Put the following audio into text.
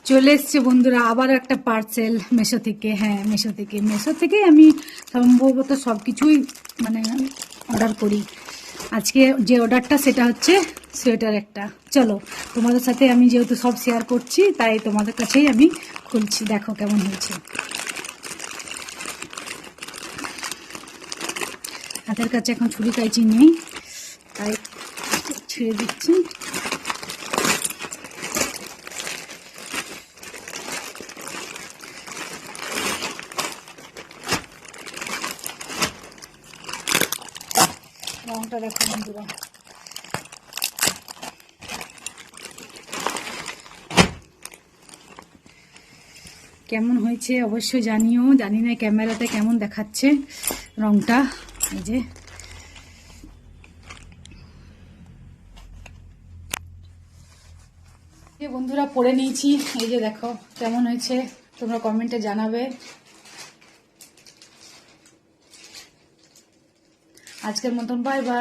চলে এসছে বন্ধুরা আবার একটা পার্সেল মেশো থেকে। হ্যাঁ, মেশো থেকে আমি সম্ভবত সব কিছুই মানে অর্ডার করি। আজকে যে অর্ডারটা সেটা হচ্ছে সোয়েটার একটা। চলো তোমাদের সাথে আমি যেহেতু সব শেয়ার করছি তাই তোমাদের কাছেই আমি খুলছি, দেখো কেমন হয়েছে। হাতের কাছে এখন ছুরি কাঁচি নেই তাই ছেড়ে দিচ্ছি। রংটা দেখো বন্ধুরা, কেমন হয়েছে অবশ্যই জানিও। জানি না ক্যামেরাতে কেমন দেখাচ্ছে রংটা। এই যে বন্ধুরা পরে নিয়েছি, এই যে দেখো কেমন হয়েছে, তোমরা কমেন্টে জানাবে। আজকের মতন বাই বাই।